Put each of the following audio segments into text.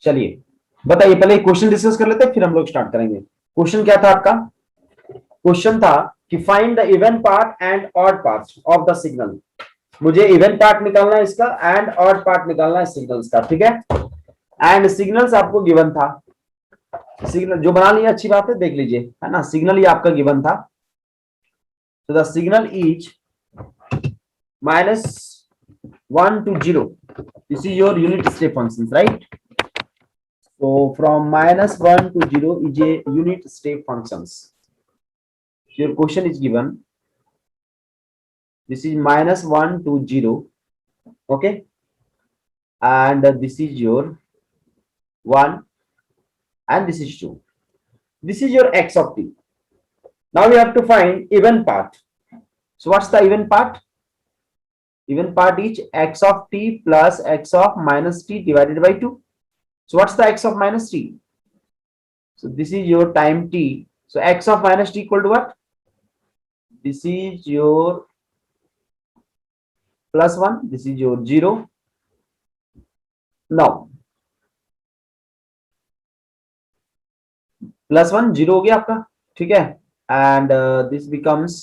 चलिए बताइए, पहले क्वेश्चन डिस्कस कर लेते हैं फिर हम लोग स्टार्ट करेंगे। क्वेश्चन क्या था आपका? क्वेश्चन था कि find the even part and odd part of the signal. मुझे इवन पार्ट निकालना है इसका एंड ऑड पार्ट निकालना है सिग्नल्स का, ठीक है। एंड सिग्नल्स आपको गिवन था। सिग्नल जो बना लिया अच्छी बात है, देख लीजिए, है ना, सिग्नल ये आपका गिवन था। तो the signal is -1 to 0. This is your unit step functions, right? So from -1 to 0 is a unit step functions. So your question is given. This is -1 to 0. Okay, and this is your 1 and this is 2. This is your x of t. Now we have to find even part. So what's the even part? Even part is x of t plus x of minus t divided by 2. So what's the x of minus t? So this is your time t. So x of minus t equal to what? This is your +1. This is your 0. Now +1 0 हो गया आपका, ठीक है। And this becomes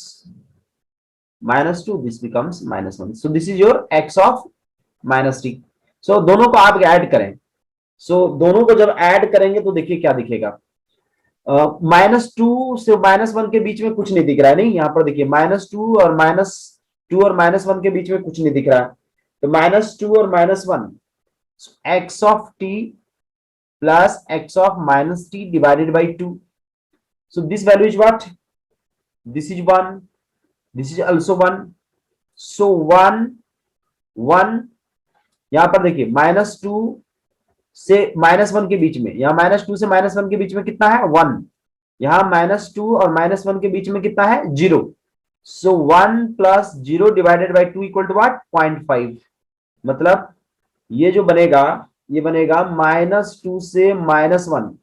-2. This becomes -1. So this is your x of minus t. So दोनों को आप add करें। So दोनों को जब ऐड करेंगे तो देखिए क्या दिखेगा। -2 से -1 के बीच में कुछ नहीं दिख रहा है, नहीं, यहाँ पर देखिए -2 और -1 के बीच में कुछ नहीं दिख रहा है। तो -2 और -1, x of t plus x of minus t divided by 2. So this value is what? This is 1. This is also 1. So 1 1, यहां पर देखिए -2 से -1 के बीच में, यहाँ -2 से -1 के बीच में कितना है? 1। यहाँ -2 और -1 के बीच में कितना है? 0। So 1 + 0 divided by 2 equal to what? 0.5। मतलब ये जो बनेगा, ये बनेगा -2 से -1,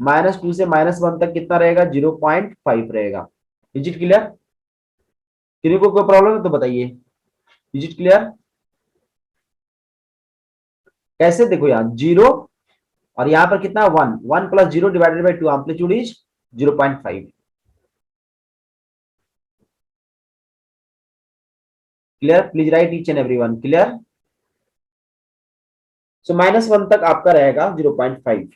-2 से -1 तक कितना रहेगा? 0.5 रहेगा। Is it clear? किसी को कोई प्रॉब्लम है तो बताइए। Is it clear? कैसे? देखो यहाँ 0 और यहाँ पर कितना? 1। 1 + 0 divided by 2, amplitude is 0.5। Clear? Please write each and everyone. Clear? So -1 तक आपका रहेगा 0.5।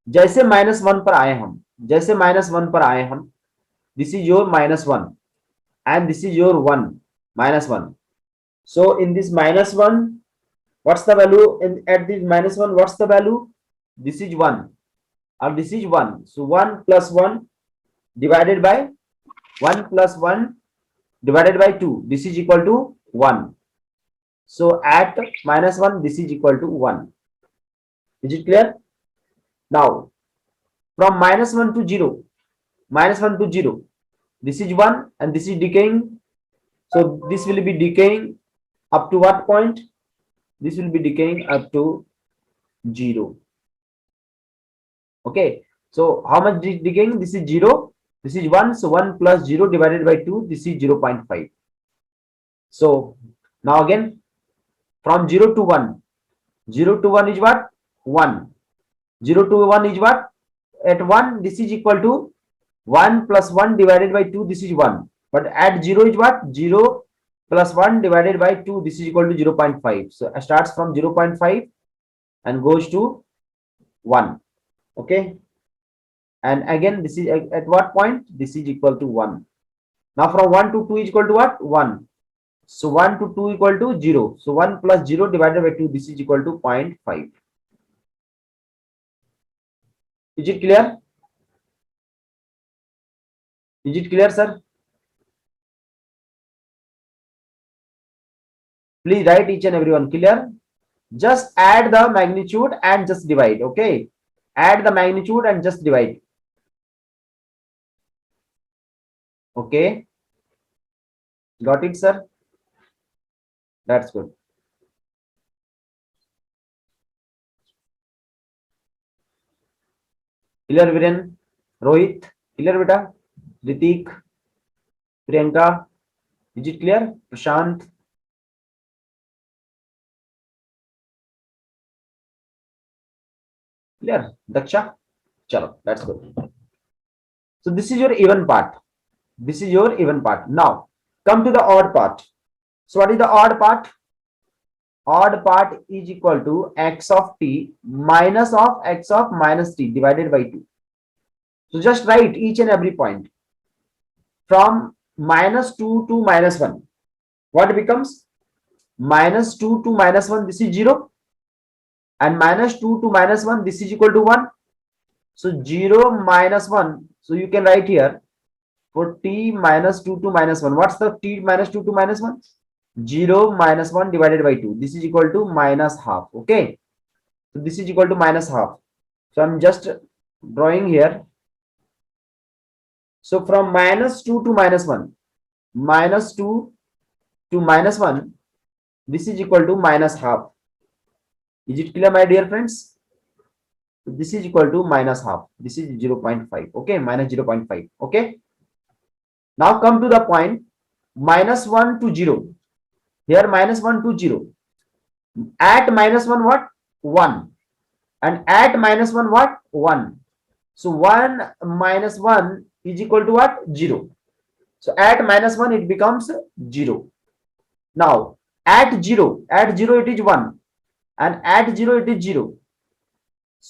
जैसे -1 पर आए हम, जैसे -1 पर आए हम, this is your -1 and this is your 1, -1. So in this -1, what's the value at this -1? What's the value? This is 1 and this is 1. So 1 + 1 divided by 1 + 1 divided by 2. This is equal to 1. So at -1, this is equal to 1. Is it clear? Now from -1 to 0, -1 to 0, this is 1 and this is decaying. So this will be decaying up to what point? This will be decaying up to 0. Okay, so how much decaying? This is 0, this is 1. So 1 + 0 divided by 2, this is 0.5. So now again from 0 to 1, 0 to 1 is what? 1. 0 to 1 is what? At 1, this is equal to 1 + 1 divided by 2, this is 1. But at 0 is what? 0 + 1 divided by 2, this is equal to 0.5. So it starts from 0.5 and goes to 1. Okay, and again this is at what point? This is equal to 1. Now from 1 to 2 is equal to what? 1. So 1 to 2 equal to 0. So 1 + 0 divided by 2, this is equal to 0.5. Is it clear? Is it clear, sir? Please write each and everyone. Clear? Just add the magnitude and just divide. Okay, add the magnitude and just divide. Okay, got it, sir? That's good. Clear, Viren? Rohit? Clear, beta? Ritik? Priyanka? Is it clear? Prashant? Clear Daksha? चलो let's go. So this is your even part. This is your even part. Now come to the odd part. So what is the odd part? Odd part is equal to x of t minus of x of minus t divided by 2. So just write each and every point from -2 to -1. What becomes -2 to -1? This is 0, and -2 to -1, this is equal to 1. So 0 minus 1. So you can write here for t -2 to -1. What's the t -2 to -1? 0 minus 1 divided by 2. This is equal to minus half. Okay. So this is equal to minus half. So I'm just drawing here. So from -2 to -1, -2 to -1, this is equal to minus half. Is it clear, my dear friends? This is equal to minus half. This is 0.5. Okay, minus 0.5. Okay. Now come to the point -1 to 0. Here -1 to 0. At -1 what? 1. And at -1 what? 1. So 1 minus 1 is equal to what? 0. So at -1 it becomes 0. Now at 0 it is 1, and at 0 it is 0.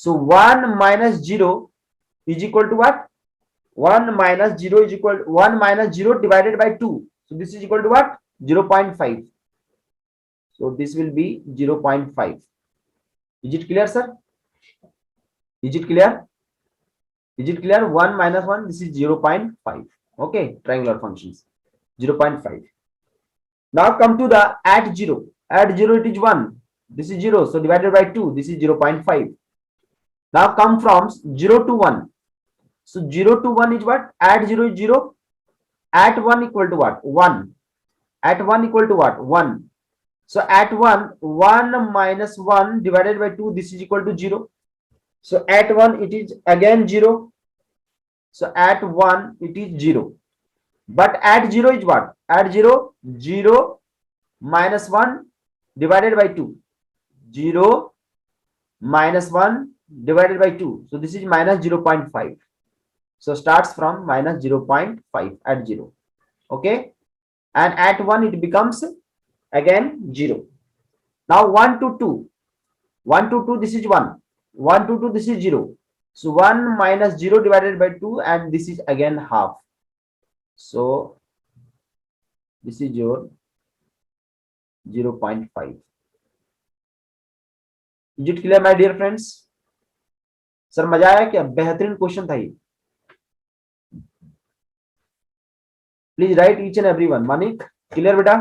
So 1 minus 0 is equal to what? 1 minus 0 is equal to 1 minus 0 divided by 2. So this is equal to what? 0.5. So this will be 0.5. Is it clear, sir? Is it clear? Is it clear? 1 minus 1, this is 0.5. Okay, triangular functions. 0.5. Now come to the at 0. At 0 it is 1. This is 0. So divided by 2, this is 0.5. Now come from 0 to 1. So 0 to 1 is what? At 0 is 0. At 1 equal to what? 1. At 1 equal to what? 1. So at 1, 1 minus 1 divided by 2, this is equal to 0. So at 1 it is again 0. So at 1 it is 0. But at 0 is what? At 0, 0 minus 1 divided by 2. 0 minus 1 divided by 2. So this is minus 0.5. So starts from minus 0.5 at 0. Okay. And at 1 it becomes again 0. Now 1 to 2. 1 to 2, this is 1. 1 to 2, this is 0. So 1 minus 0 divided by 2, and this is again half. So this is your 0.5. Is it clear, my dear friends? Sir मजा आया क्या? बेहतरीन question था ये. Please write each and every one. Manik clear बेटा?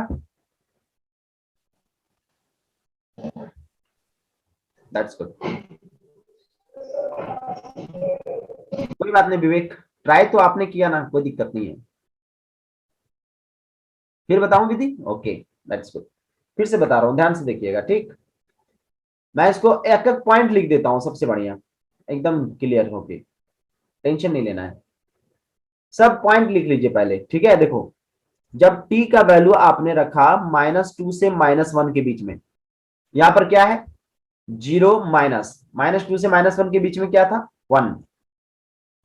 That's good. कोई बात नहीं विवेक, ट्राई तो आपने किया ना, कोई दिक्कत नहीं है. फिर बताऊं विधि? Okay that's good. फिर से बता रहा हूं, ध्यान से देखिएगा. ठीक, मैं इसको एक एक पॉइंट लिख देता हूं. सबसे बढ़िया एकदम क्लियर होके, टेंशन नहीं लेना है. सब पॉइंट लिख लीजिए पहले. ठीक है, देखो जब t का वैल्यू आपने रखा -2 से -1 के बीच में, यहां पर क्या है? 0 -2 से -1 के बीच में क्या था? 1.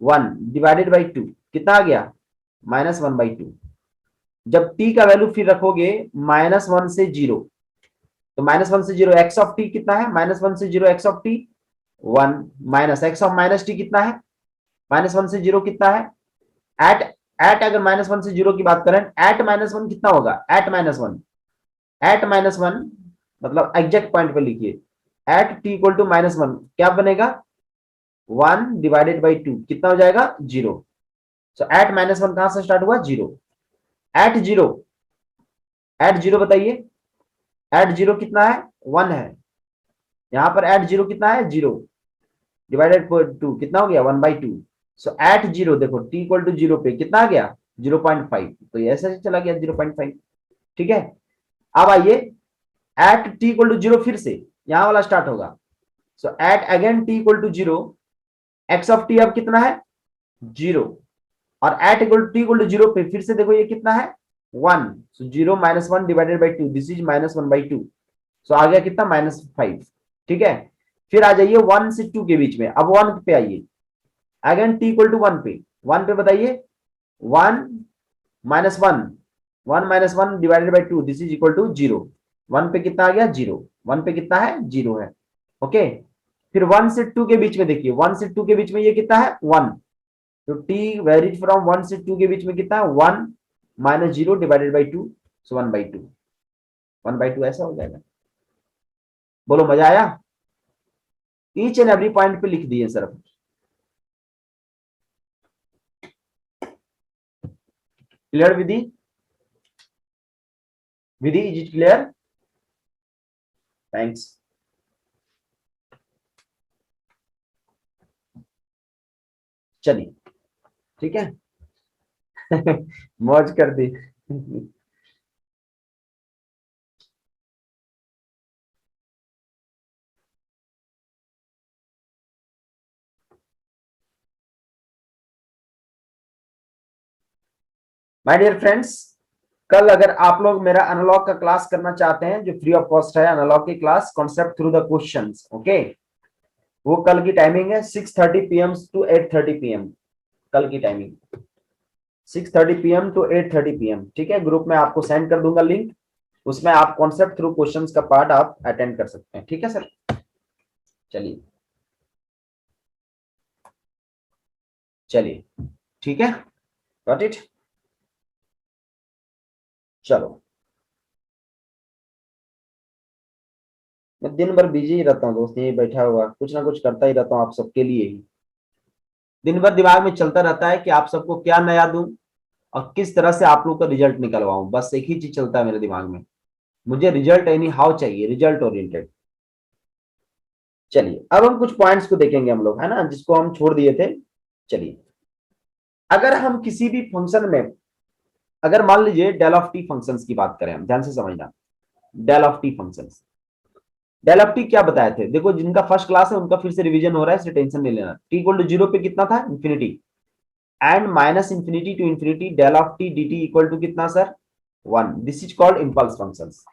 1 डिवाइडेड बाई 2 कितना आ गया? -1/2. जब t का वैल्यू फिर रखोगे -1 से 0, तो -1 से 0 x ऑफ t कितना है? -1 से 0 x of t 1 minus x of minus t कितना है? -1 से 0 कितना है? एट अगर -1 से 0 की बात करें, एट -1 कितना होगा? एट -1 मतलब एग्जैक्ट पॉइंट पे लिखिए. एट t इक्वल टू -1 क्या बनेगा? 1 डिवाइडेड बाई 2 कितना हो जाएगा? 0. सो एट -1 कहां से स्टार्ट हुआ? 0. एट 0 बताइए. एट 0 कितना है? 1 है. यहां पर एट 0 कितना है? 0 डिवाइडेड बाई 2 कितना हो गया? 1/2. सो एट 0 देखो t इक्वल टू 0 पे कितना आ गया? 0.5. तो ये ऐसे चला गया 0.5. ठीक है. अब आइए एट t इक्वल टू 0 फिर से यहां वाला स्टार्ट होगा. So at again t equal to 0, x of t अब कितना है? 0. और at equal to t equal to 0 पे फिर से देखो ये कितना है? 1. So 0 - 1 divided by 2, this is -1/2. So आ गया कितना? -5. ठीक है. फिर आ जाइए 1 से 2 के बीच में, अब 1 पे आइए, अगेन t इक्वल टू 1 पे, 1 पे बताइए 1 minus 1, 1 minus 1 divided by 2, this is equal to 0। 1 पे कितना आ गया 0, 1 पे कितना है 0 है। ओके, फिर 1 से 2 के बीच में देखिए, 1 से 2 के बीच में ये कितना है 1, तो t वेरीज फ्रॉम 1 से 2 के बीच में कितना है 1 माइनस 0 डिवाइडेड बाई 2, सो 1/2, 1/2 ऐसा हो जाएगा। बोलो मजा आया? ईच एंड एवरी पॉइंट पे लिख दिए sir. Clear Vidhi? Vidhi is it clear? Thanks. चलिए ठीक है। मौज कर दी। माय डियर फ्रेंड्स, कल अगर आप लोग मेरा एनालॉग का क्लास करना चाहते हैं, जो फ्री ऑफ कॉस्ट है, एनालॉग की class concept through the questions, okay, वो कल की टाइमिंग है 6:30 PM टू 8:30 PM। कल की टाइमिंग 6:30 PM टू 8:30 PM, ठीक है। ग्रुप में आपको सेंड कर दूंगा लिंक, उसमें आप कॉन्सेप्ट थ्रू क्वेश्चंस का पार्ट आप अटेंड कर सकते हैं, ठीक है सर। चलिए चलिए ठीक है, गॉट इट। चलो, मैं दिन भर बिजी ही रहता हूँ दोस्त, यही बैठा हुआ कुछ ना कुछ करता ही रहता हूँ आप सबके लिए ही। दिन भर दिमाग में चलता रहता है कि आप सबको क्या नया दूं और किस तरह से आप लोग का रिजल्ट निकलवाऊं, बस एक ही चीज चलता है मेरे दिमाग में, मुझे रिजल्ट एनी हाउ चाहिए, रिजल्ट ओरिएंटेड। चलिए अब हम कुछ पॉइंट्स को देखेंगे हम लोग, है ना, जिसको हम छोड़ दिए थे। चलिए, अगर हम किसी भी फंक्शन में, अगर मान लीजिए डेल ऑफ टी फंक्शंस की बात करें, हम ध्यान से समझना, del of t functions, del of t क्या बताए थे, देखो जिनका फर्स्ट क्लास है उनका फिर से रिवीजन हो रहा है, इसलिए टेंशन नहीं लेना। टी इक्वल टू 0 पे कितना था infinity, and minus infinity to infinity del of t d t equal to कितना sir 1, this is called impulse functions.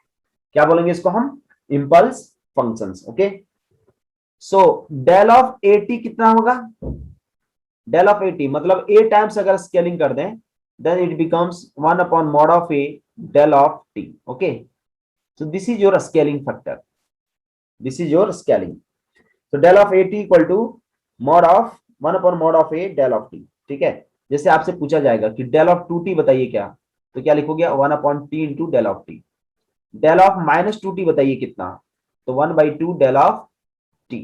क्या बोलेंगे इसको हम, impulse functions, okay. So del of a t कितना होगा, डेल ऑफ ए टी मतलब ए times अगर scaling कर दें, then it becomes 1 upon mod of a del of t, okay. So this is your scaling factor, this is your scaling. तो del of a t equal to mod of 1 upon mod of a del of t, ठीक है। जैसे आपसे पूछा जाएगा कि del of 2t बताइए क्या, तो क्या लिखोगे 1 upon t into del of t. Del of minus 2t बताइए कितना, तो 1/2 del of t,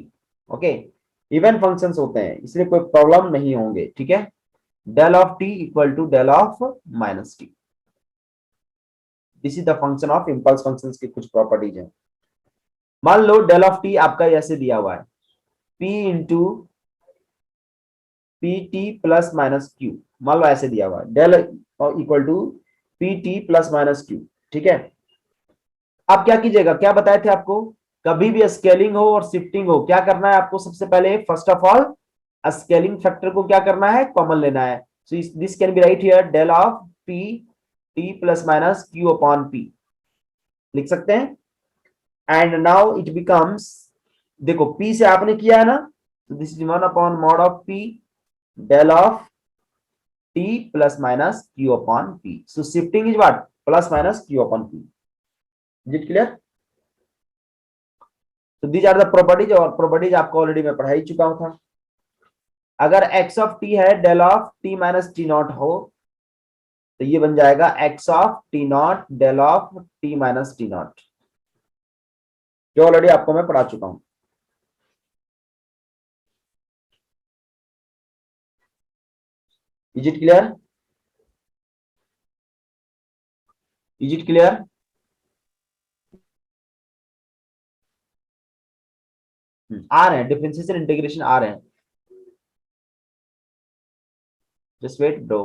okay. Even functions होते हैं इसलिए कोई प्रॉब्लम नहीं होंगे, ठीक है। Del of t equal to del of minus t, this is the function of impulse functions की कुछ प्रॉपर्टीज हैं। मान लो डेल ऑफ टी आपका ऐसे दिया हुआ है, p into p t plus minus q, मान लो ऐसे दिया हुआ है, del equal to p t plus minus q, ठीक है। आप क्या कीजिएगा, क्या बताए थे आपको, कभी भी स्केलिंग हो और शिफ्टिंग हो, क्या करना है आपको, सबसे पहले first of all scaling factor को क्या करना है, कॉमन लेना है। So this can be write here del of p t plus minus q upon p, लिख सकते हैं। एंड नाउ इट बिकम्स, देखो p से आपने किया है ना, तो this is 1 upon mod of p del of t plus minus q upon p, so shifting is what, plus minus q upon p, is it clear? तो these are the properties, और properties आपको already मैं पढ़ा ही चुका हूं था। अगर x ऑफ t है del of t minus t not हो, तो ये बन जाएगा x of t not del of t minus t not, जो ऑलरेडी आपको मैं पढ़ा चुका हूं। Is it clear? Is it clear? आ रहे हैं डिफरेंशिएशन इंटीग्रेशन आ रहे हैं, just wait bro.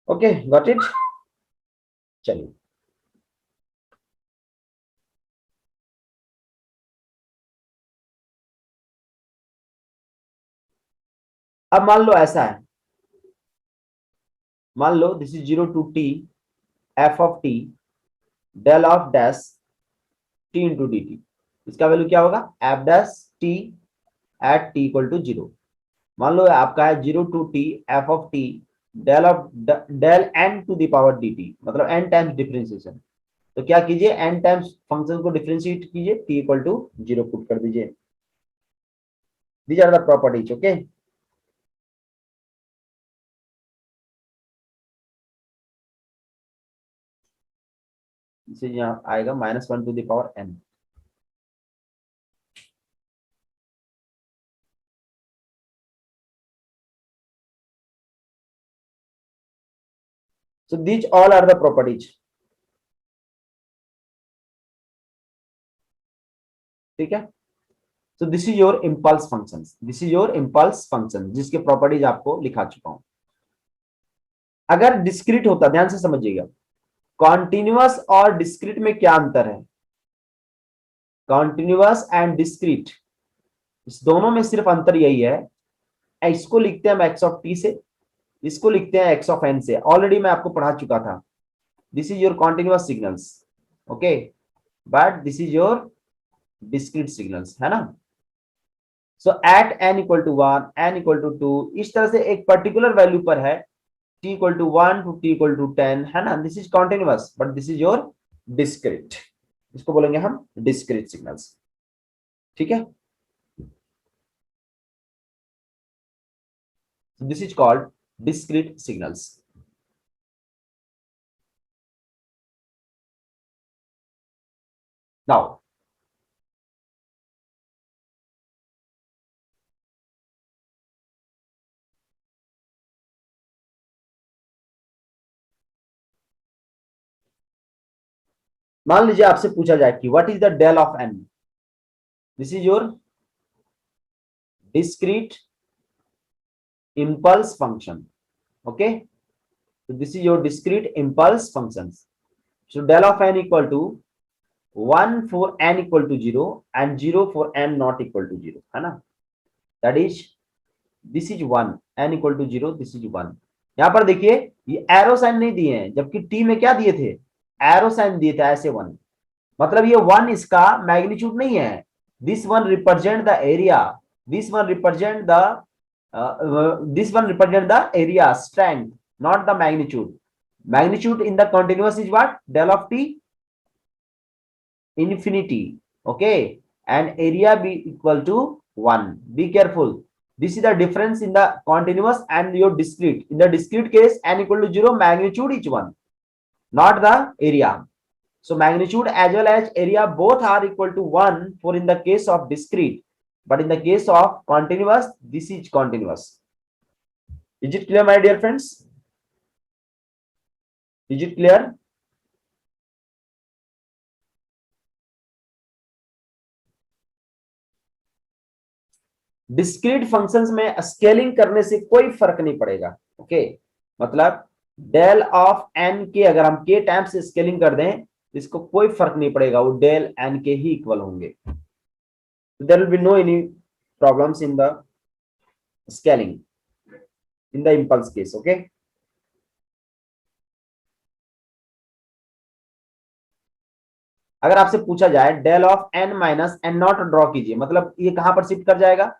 Okay got it. चलिए अब मान लो ऐसा है, मान लो this is 0 to t f of t del of dash t into d t. इसका वैल्यू क्या होगा, f dash t at t equal to 0। मान लो आपका है 0 to t f of t del n to the power d t, मतलब n times differentiation. तो क्या कीजिए, एन टाइम्स फंक्शन को डिफरेंशिएट कीजिए, टी इक्वल टू 0 पुट कर दीजिए। These are the properties. Okay, इसे यहाँ आएगा -1 to the power n. So these all are the properties. ठीक है, so this is your impulse functions, this is your impulse function जिसके properties आपको लिखा चुका हूं। अगर डिस्क्रीट होता, ध्यान से समझिएगा, कॉन्टिन्यूअस और डिस्क्रीट में क्या अंतर है, कॉन्टिन्यूअस एंड डिस्क्रीट, इस दोनों में सिर्फ अंतर यही है, इसको लिखते हैं हम एक्स ऑफ टी से, इसको लिखते हैं एक्स ऑफ एन से। ऑलरेडी मैं आपको पढ़ा चुका था, this is your continuous signals, okay, but this is your discrete signals, है ना। So at n equal to 1, n equal to 2, इस तरह से एक पर्टिकुलर वैल्यू पर है, t equal to 1 to t equal to 10, है ना, this is continuous but this is your discrete, इसको बोलेंगे हम डिस्क्रीट सिग्नल्स। ठीक है, this is called discrete signals. Now मान लीजिए आपसे पूछा जाए कि what is the del of n, this is your discrete impulse function, okay, so this is your discrete impulse functions। so del of n equal to 1 for n equal to 0 and 0 for n not equal to 0, है ना, that is this is 1, n equal to 0, this is 1। यहां पर देखिए ये arrow sign नहीं दिए हैं, जबकि t में क्या दिए थे, एरो साइन दिए थे ऐसे 1, मतलब ये 1 इसका मैग्नीट्यूड नहीं है, this one represent the area, this one represent the this one represent the area strength, not the magnitude। magnitude in the continuous is what, del of t infinity, okay, and area be equal to 1। be careful, this is the difference in the continuous and your discrete। in the discrete case n equal to 0, magnitude is 1, not the area। so magnitude as well as area both are equal to 1 for in the case of discrete, but in the case of continuous this is continuous। is it clear my dear friends, is it clear? Discrete functions में scaling करने से कोई फर्क नहीं पड़ेगा, okay, मतलब del of N के अगर हम के टाइम्स से स्केलिंग कर दें, इसको कोई फर्क नहीं पड़ेगा, वो डेल एन के ही इक्वल होंगे। There will be no any problems in the scaling in the impulse case, okay. अगर आपसे पूछा जाए del of n minus n not draw कीजिए, मतलब ये कहां पर शिफ्ट कर जाएगा,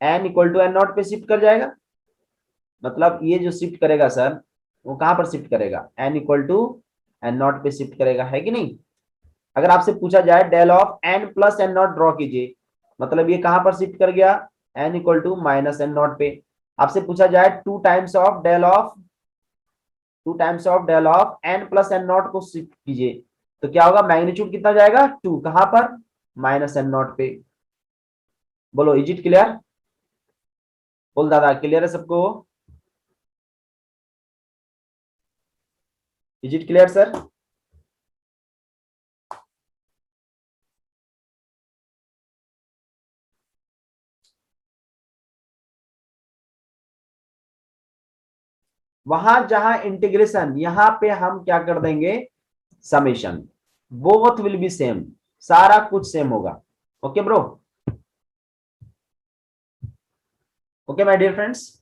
n equal to n not पे शिफ्ट कर जाएगा, मतलब ये जो शिफ्ट करेगा सर वो कहां पर शिफ्ट करेगा, n equal to n not पे शिफ्ट करेगा, है कि नहीं। अगर आपसे पूछा जाए del of n plus n not draw कीजिए, मतलब ये कहां पर शिफ्ट कर गया, n equal to minus n not पे। आपसे पूछा जाए two times of del of n plus n not को शिफ्ट कीजिए, तो क्या होगा, मैग्नीट्यूड कितना जाएगा, 2, कहां पर, माइनस एन नॉट पे। बोलो इज इट क्लियर, बोल दादा क्लियर है सबको, इज इट क्लियर सर। वहां जहां इंटीग्रेशन, यहां पे हम क्या कर देंगे, summation, both will be same, सारा कुछ सेम होगा, okay bro. Okay my dear friends,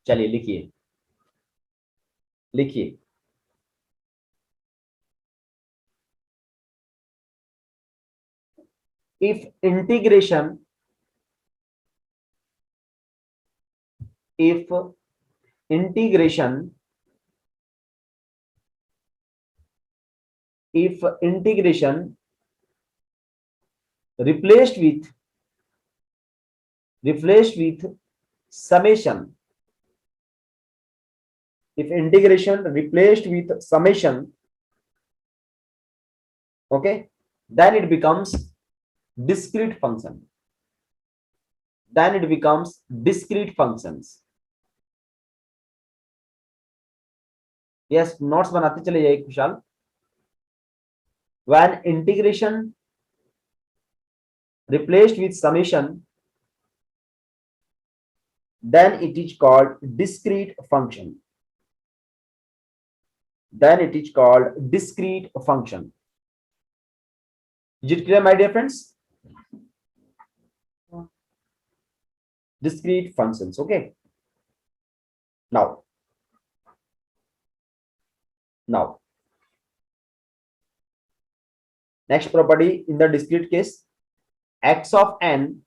चलिए लिखिए लिखिए, if integration, if integration, if integration replaced with summation, if integration replaced with summation, okay, then it becomes discrete function, then it becomes discrete functions. yes, notes बनाते चले जाइए Khushal. when integration replaced with summation, then it is called discrete function, then it is called discrete function. Is it clear my dear friends? Discrete functions. Okay, now next property in the discrete case, x of n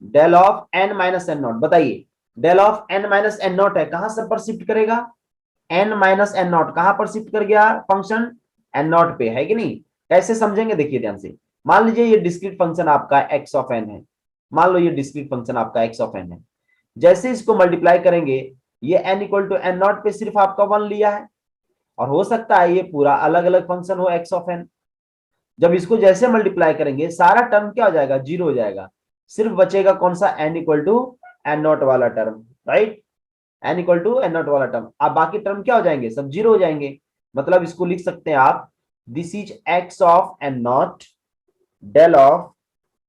del of n minus n naught. बताइए, del of n minus n naught है, कहां से पर shift करेगा? n minus n naught कहां पर shift कर गया फंक्शन? n naught पे, है कि नहीं? कैसे समझेंगे देखिए ध्यान से. मान लीजिए ये डिस्क्रीट फंक्शन आपका x ऑफ n है, मान लो ये डिस्क्रीट फंक्शन आपका x ऑफ n है. जैसे इसको मल्टीप्लाई करेंगे, ये n equal to n not पे सिर्फ आपका 1 लिया है, और हो सकता है ये पूरा अलग अलग फंक्शन हो x ऑफ n. जब इसको जैसे मल्टीप्लाई करेंगे सारा टर्म क्या हो जाएगा? 0 हो जाएगा. सिर्फ बचेगा कौन सा? n equal to n not वाला term, right? n equal to n not वाला टर्म. अब बाकी टर्म क्या हो जाएंगे? सब 0 हो जाएंगे. मतलब इसको लिख सकते हैं आप, दिस इज x of n not del of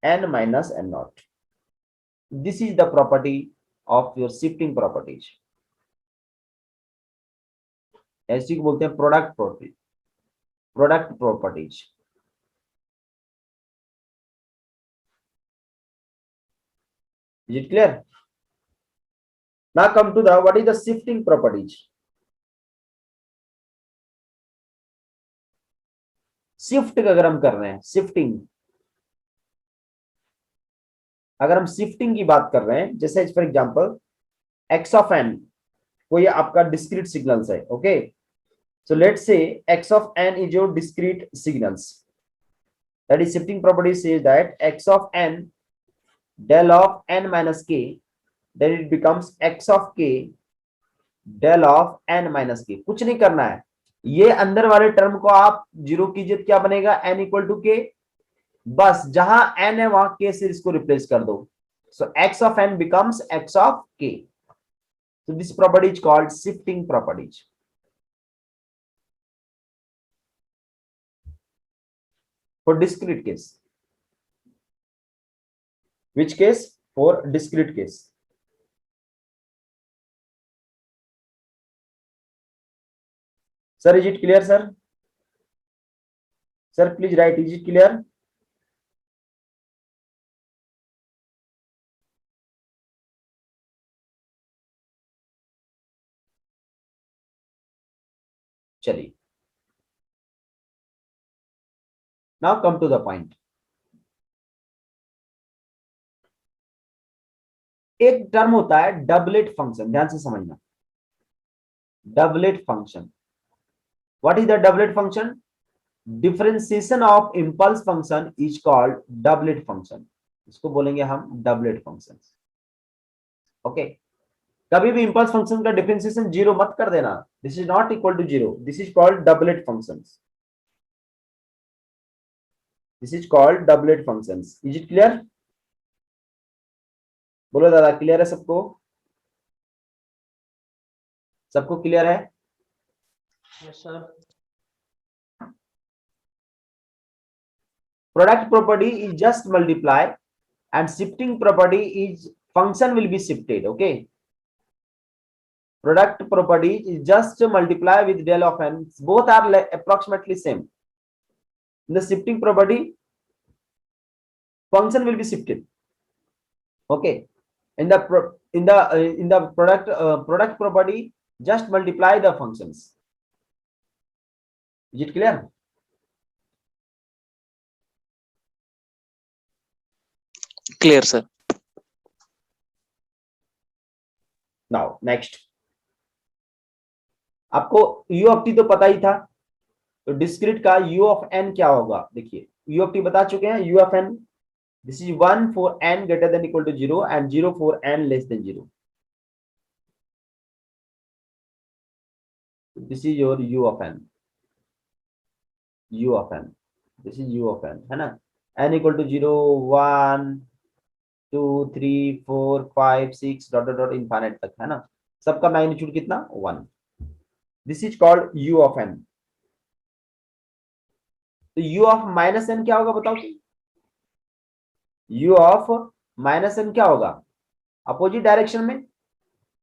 n minus n naught. This is the property of your shifting properties. ऐसी को बोलते हैं product property, product properties. Is it clear? Now come to the what is the shifting properties. Shift अगर हम कर रहे हैं, shifting, अगर हम शिफ्टिंग की बात कर रहे हैं, जैसे for example x of n, कोई आपका डिस्क्रीट सिग्नल्स है. Okay, so let's say x of n is your discrete signals. That is shifting property says that x of n del of n minus k, then it becomes x of k del of n minus k. कुछ नहीं करना है, ये अंदर वाले term को आप zero कीजिए, क्या बनेगा? n इक्वल टू के. बस जहां n है वहां k से इसको रिप्लेस कर दो. So x of n becomes x of k. So this property is called shifting properties. For discrete case. Which case? For discrete case. Sir, is it clear, sir? Sir, please write, is it clear? चलिए, now come to the point. एक term होता है doublet function, ध्यान से समझना. Doublet function, what is the doublet function? Differentiation of impulse function is called doublet function. इसको बोलेंगे हम डबलेट फंक्शन. ओके, कभी भी इंपल्स फंक्शन का डिफरेंशिएशन जीरो मत कर देना. This is not equal to zero, this is called doublet functions. This is called doublet functions. Is it clear? बोलो दादा, क्लियर है सबको? सबको क्लियर है? Yes sir. Product property is just multiply, and shifting property is function will be shifted. Okay, product property is just multiply with del of n. Both are approximately same. In the shifting property, function will be shifted. Okay. In the product property, just multiply the functions. Is it clear? Clear, sir. Now next, आपको u of t तो पता ही था, तो discrete का u of n क्या होगा? देखिए u of t बता चुके हैं. u of n, this is 1 for n greater than equal to 0 and 0 for n less than 0. This is your u of n. u of n, this is u of n, है ना? n equal to 0, 1, 2, 3, 4, 5, 6 dot dot dot infinite तक, है ना? सबका magnitude कितना? 1. This is called u of n. तो u of minus n क्या होगा बताओ? u of माइनस n क्या होगा? अपोजिट डायरेक्शन में.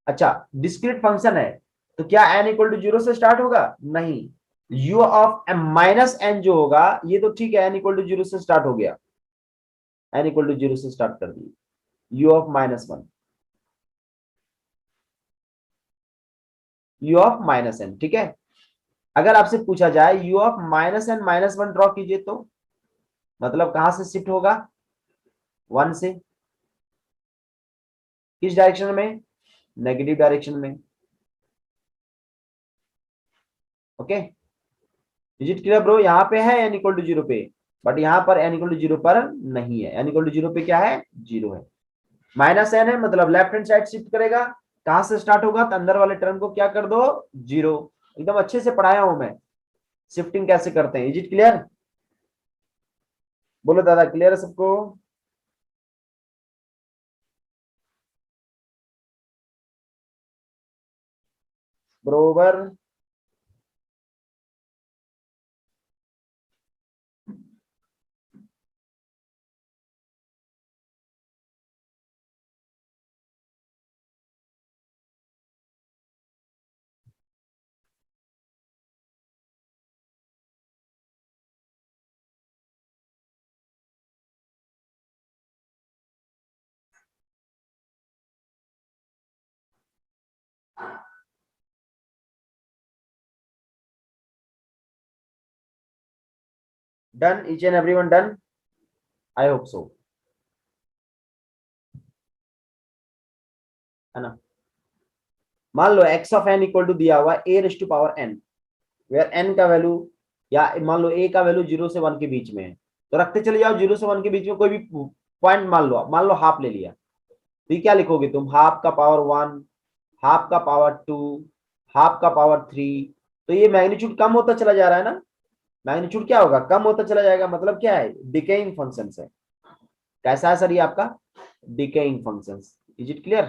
अच्छा, डिस्क्रीट फंक्शन है तो क्या n इक्वल टू 0 से स्टार्ट होगा? नहीं. u of माइनस n जो होगा, ये तो ठीक है, n इक्वल टू 0 से स्टार्ट हो गया, n इक्वल टू 0 से स्टार्ट कर दिए. u of minus 1, u of minus n, ठीक है. अगर आपसे पूछा जाए u of minus n minus 1 draw कीजिए, तो मतलब कहां से शिफ्ट होगा? 1 से. किस डायरेक्शन में? नेगेटिव डायरेक्शन में. Okay, is it clear bro? यहाँ पे है n इक्वल टू 0 पे, बट यहाँ पर n इक्वल टू 0 पर नहीं है. n इक्वल टू 0 पे क्या है? 0 है. माइनस n है, मतलब लेफ्ट हैंड साइड शिफ्ट करेगा. कहां से स्टार्ट होगा? तो अंदर वाले टर्म को क्या कर दो? 0. एकदम अच्छे से पढ़ाया हूं मैं, शिफ्टिंग कैसे करते हैं. Is it clear? बोलो दादा, क्लियर है सबको? बरोबर. Done, each and everyone done? I hope so, है ना? मान लो x of n equal to दिया हुआ a raise to power n, where n का वैल्यू, या मान लो a का वैल्यू 0 से 1 के बीच में है, तो रखते चले जाओ 0 से 1 के बीच में कोई भी पॉइंट. मान लो हाफ ले लिया, तो ये क्या लिखोगे तुम? हाफ का पावर 1, हाफ का पावर 2, हाफ का पावर 3. तो ये मैग्नीट्यूड कम होता चला जा रहा है ना? मैग्नीट्यूड क्या होगा? कम होता चला जाएगा. मतलब क्या है? डिकेइंग फंक्शन है. कैसा है सर ये आपका? Decaying function. Is it clear?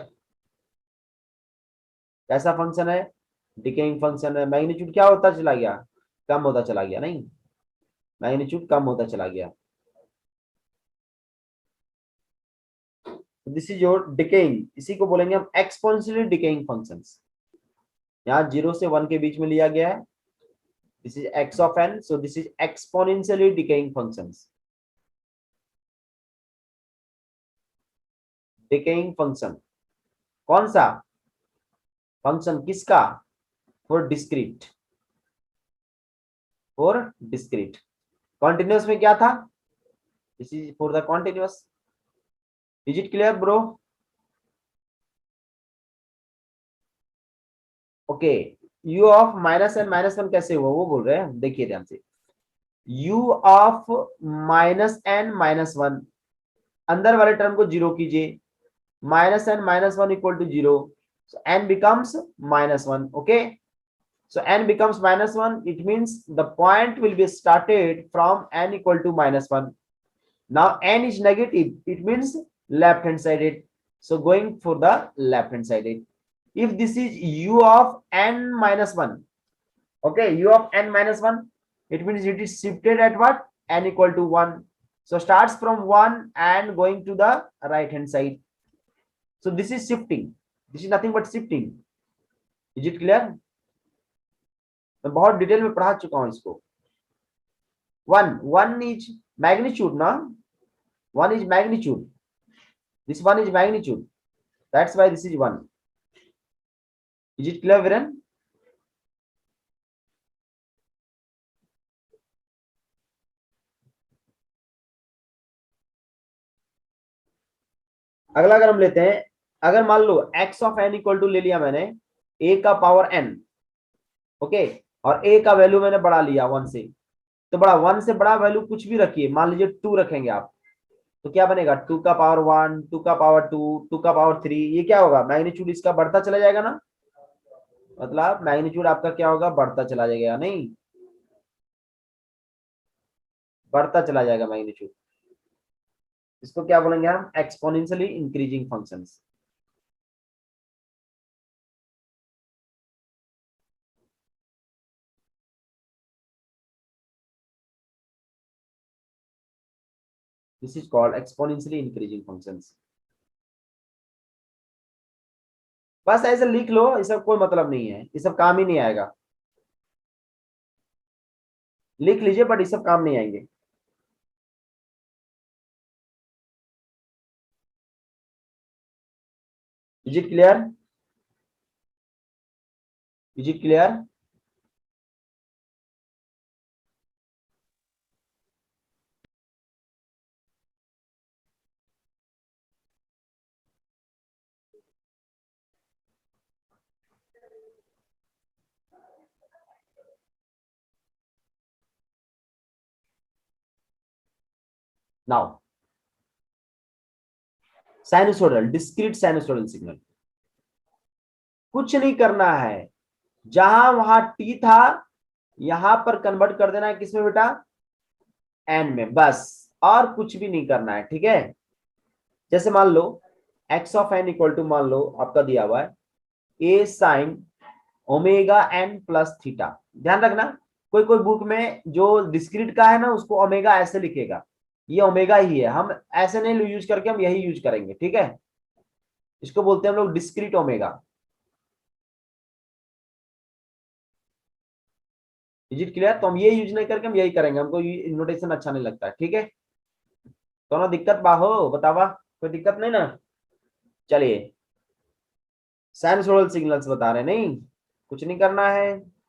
कैसा फंक्शन है? डिकेइंग फंक्शन है. मैग्नीट्यूड क्या होता चला गया? कम होता चला गया. नहीं, मैग्नीट्यूड कम होता चला गया. This is your decaying. इसी को बोलेंगे हम एक्सपोनेंशियली डिकेइंग फंक्शंस. यहाँ 0 से 1 के बीच में लिया गया है. दिस इज x of n, so this is exponentially decaying functions. Decaying function कौन सा फंक्शन? किसका? For discrete. For discrete. Continuous में क्या था? This is for the continuous. Is it clear bro? Okay, u of minus n minus 1 कैसे हुआ वो बोल रहे हैं. देखिए ध्यान से, u of minus n minus 1, अंदर वाले टर्म को 0 कीजिए. Minus n minus 1 equal to 0, so n becomes minus 1. okay, so n becomes minus 1. It means the point will be started from n equal to minus 1. Now n is negative, it means left hand sided, so going for the left hand sided. If this is u of n minus 1, okay, u of n minus 1, it means it is shifted at what? N equal to 1, so starts from 1 and going to the right hand side. So this is shifting. This is nothing but shifting. Is it clear? मैं बहुत detail में पढ़ा चुका हूं इसको। One is magnitude ना, one is magnitude, this one is magnitude, that's why this is one. Is it clear Viren? अगला अगर हम लेते हैं, अगर मान लो x of n equal to ले लिया मैंने a का पावर n, ओके, और a का वैल्यू मैंने बढ़ा लिया 1 से, तो बड़ा 1 से बड़ा वैल्यू कुछ भी रखिए, मान लीजिए 2 रखेंगे आप, तो क्या बनेगा 2 का पावर 1, 2 का पावर 2, 2 का पावर 3, ये क्या होगा मैग्नीट्यूड इसका बढ़ता चला जाएगा ना, मतलब मैग्नीट्यूड आपका क्या होगा बढ़ता चला जाएगा, नहीं बढ़ता चला जाएगा मैग्नीट्यूड। इसको क्या बोलेंगे हम exponentially increasing functions. This is called exponentially increasing functions. बस ऐसे लिख लो, ये सब कोई मतलब नहीं है, ये सब काम ही नहीं आएगा, लिख लीजिए बट ये सब काम नहीं आएंगे। Is it clear? Is it clear? Now sinusoidal, discrete sinusoidal signal, कुछ नहीं करना है, जहां वहां टी था यहां पर कन्वर्ट कर देना है किसमें बेटा, एन में, बस और कुछ भी नहीं करना है, ठीक है। जैसे मान लो x of n equal to, मान लो आपका दिया हुआ है a sine omega n plus theta. ध्यान रखना कोई कोई बुक में जो डिस्क्रीट का है ना उसको ओमेगा ऐसे लिखेगा, ये ओमेगा ही है, हम ऐसे नहीं यूज करके हम यही यूज करेंगे, ठीक है। इसको बोलते हैं हम लोग discrete omega. Is it clear? तो हम ये यूज नहीं करके हम यही करेंगे, हमको नोटेशन अच्छा नहीं लगता है, ठीक है। दोनों दिक्कत बाहो बतावा, कोई दिक्कत नहीं ना। चलिए साइनसोइडल सिग्नल्स बता रहे, नहीं कुछ नहीं करना है।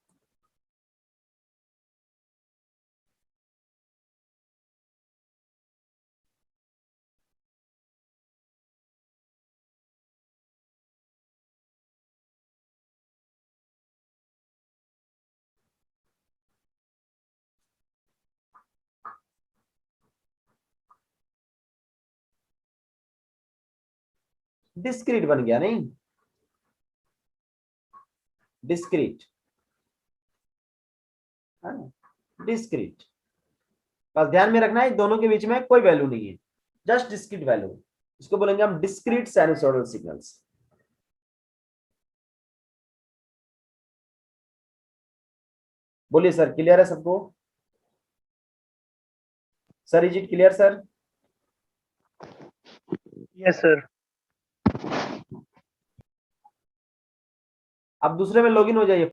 डिस्क्रीट बन गया, नहीं डिस्क्रीट, डिस्क्रीट, बस ध्यान में रखना है दोनों के बीच में कोई वैल्यू नहीं है, जस्ट डिस्क्रीट वैल्यू, इसको बोलेंगे हम डिस्क्रीट साइनसोइडल सिग्नल्स। बोलिए सर क्लियर है सबको? Sir is it clear sir? Yes, sir. अब दूसरे में लॉगिन हो जाइए।